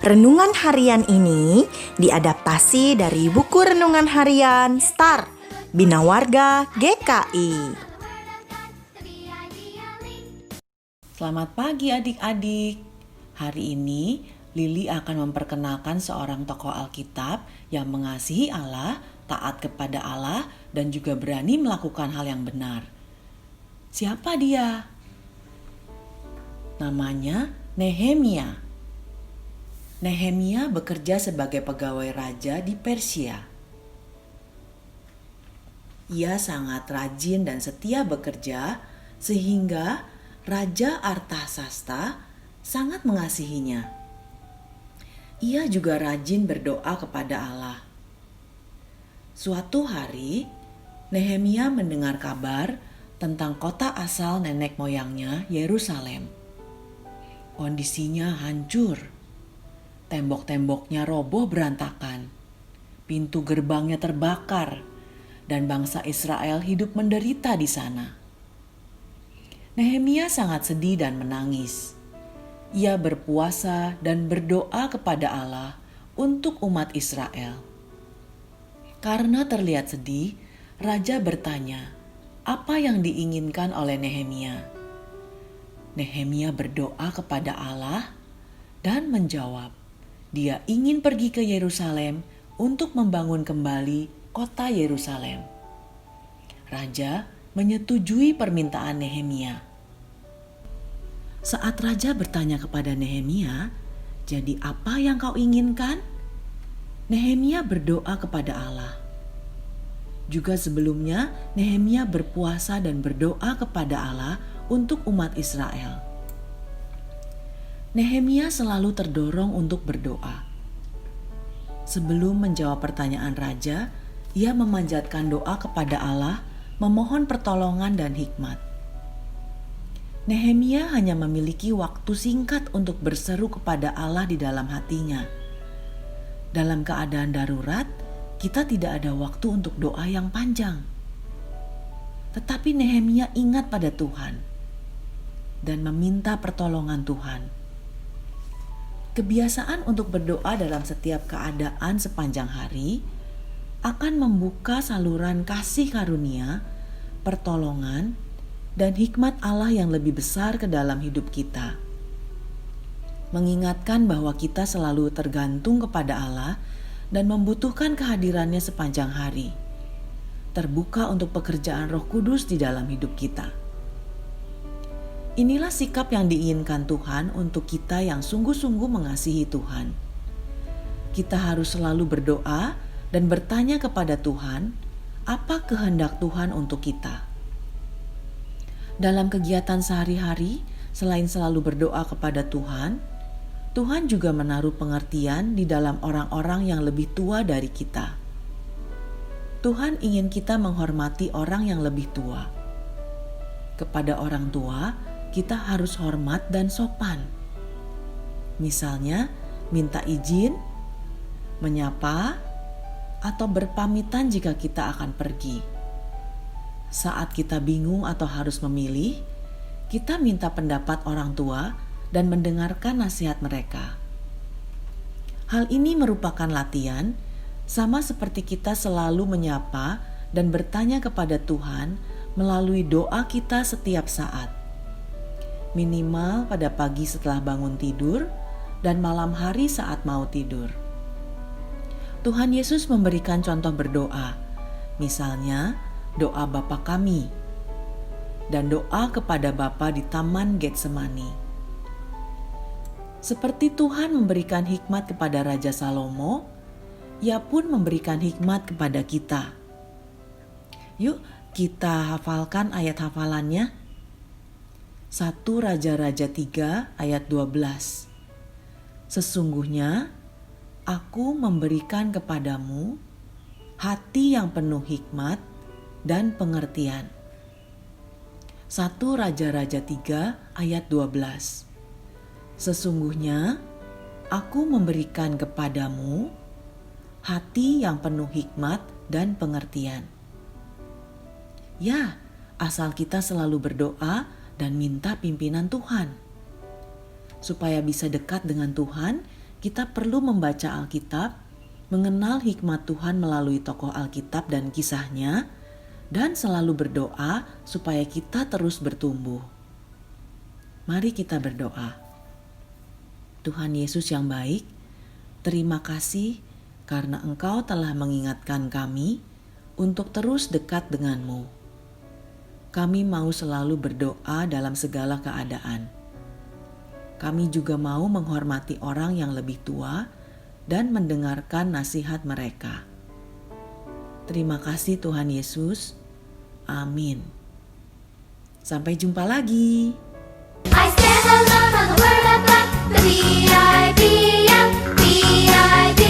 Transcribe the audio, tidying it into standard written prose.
Renungan harian ini diadaptasi dari buku renungan harian Star Bina Warga GKI. Selamat pagi adik-adik. Hari ini Lili akan memperkenalkan seorang tokoh Alkitab yang mengasihi Allah, taat kepada Allah, dan juga berani melakukan hal yang benar. Siapa dia? Namanya Nehemia. Nehemia bekerja sebagai pegawai raja di Persia. Ia sangat rajin dan setia bekerja sehingga Raja Artasasta sangat mengasihinya. Ia juga rajin berdoa kepada Allah. Suatu hari, Nehemia mendengar kabar tentang kota asal nenek moyangnya, Yerusalem. Kondisinya hancur. Tembok-temboknya roboh berantakan, pintu gerbangnya terbakar, dan bangsa Israel hidup menderita di sana. Nehemia sangat sedih dan menangis. Ia berpuasa dan berdoa kepada Allah untuk umat Israel. Karena terlihat sedih, raja bertanya, apa yang diinginkan oleh Nehemia? Nehemia berdoa kepada Allah dan menjawab, dia ingin pergi ke Yerusalem untuk membangun kembali kota Yerusalem. Raja menyetujui permintaan Nehemia. Saat raja bertanya kepada Nehemia, "Jadi apa yang kau inginkan?" Nehemia berdoa kepada Allah. Juga sebelumnya, Nehemia berpuasa dan berdoa kepada Allah untuk umat Israel. Nehemia selalu terdorong untuk berdoa. Sebelum menjawab pertanyaan raja, ia memanjatkan doa kepada Allah, memohon pertolongan dan hikmat. Nehemia hanya memiliki waktu singkat untuk berseru kepada Allah di dalam hatinya. Dalam keadaan darurat, kita tidak ada waktu untuk doa yang panjang. Tetapi Nehemia ingat pada Tuhan dan meminta pertolongan Tuhan. Kebiasaan untuk berdoa dalam setiap keadaan sepanjang hari akan membuka saluran kasih karunia, pertolongan, dan hikmat Allah yang lebih besar ke dalam hidup kita. Mengingatkan bahwa kita selalu tergantung kepada Allah dan membutuhkan kehadirannya sepanjang hari. Terbuka untuk pekerjaan Roh Kudus di dalam hidup kita. Inilah sikap yang diinginkan Tuhan untuk kita yang sungguh-sungguh mengasihi Tuhan. Kita harus selalu berdoa dan bertanya kepada Tuhan, apa kehendak Tuhan untuk kita. Dalam kegiatan sehari-hari, selain selalu berdoa kepada Tuhan, Tuhan juga menaruh pengertian di dalam orang-orang yang lebih tua dari kita. Tuhan ingin kita menghormati orang yang lebih tua. Kepada orang tua, kita harus hormat dan sopan. Misalnya, minta izin, menyapa, atau berpamitan jika kita akan pergi. Saat kita bingung atau harus memilih, kita minta pendapat orang tua dan mendengarkan nasihat mereka. Hal ini merupakan latihan, sama seperti kita selalu menyapa dan bertanya kepada Tuhan melalui doa kita setiap saat. Minimal pada pagi setelah bangun tidur dan malam hari saat mau tidur. Tuhan Yesus memberikan contoh berdoa, misalnya doa Bapa kami dan doa kepada Bapa di Taman Getsemani. Seperti Tuhan memberikan hikmat kepada Raja Salomo, Ia pun memberikan hikmat kepada kita. Yuk kita hafalkan ayat hafalannya. 1 Raja-Raja 3 ayat 12. Sesungguhnya aku memberikan kepadamu hati yang penuh hikmat dan pengertian. 1 Raja-Raja 3 ayat 12. Sesungguhnya aku memberikan kepadamu hati yang penuh hikmat dan pengertian. Ya, asal kita selalu berdoa dan minta pimpinan Tuhan. Supaya bisa dekat dengan Tuhan, kita perlu membaca Alkitab, mengenal hikmat Tuhan melalui tokoh Alkitab dan kisahnya, dan selalu berdoa supaya kita terus bertumbuh. Mari kita berdoa. Tuhan Yesus yang baik, terima kasih karena Engkau telah mengingatkan kami untuk terus dekat denganmu. Kami mau selalu berdoa dalam segala keadaan. Kami juga mau menghormati orang yang lebih tua dan mendengarkan nasihat mereka. Terima kasih Tuhan Yesus. Amin. Sampai jumpa lagi. I stand alone on the word of God, the B-I-B-L, B-I-B-L.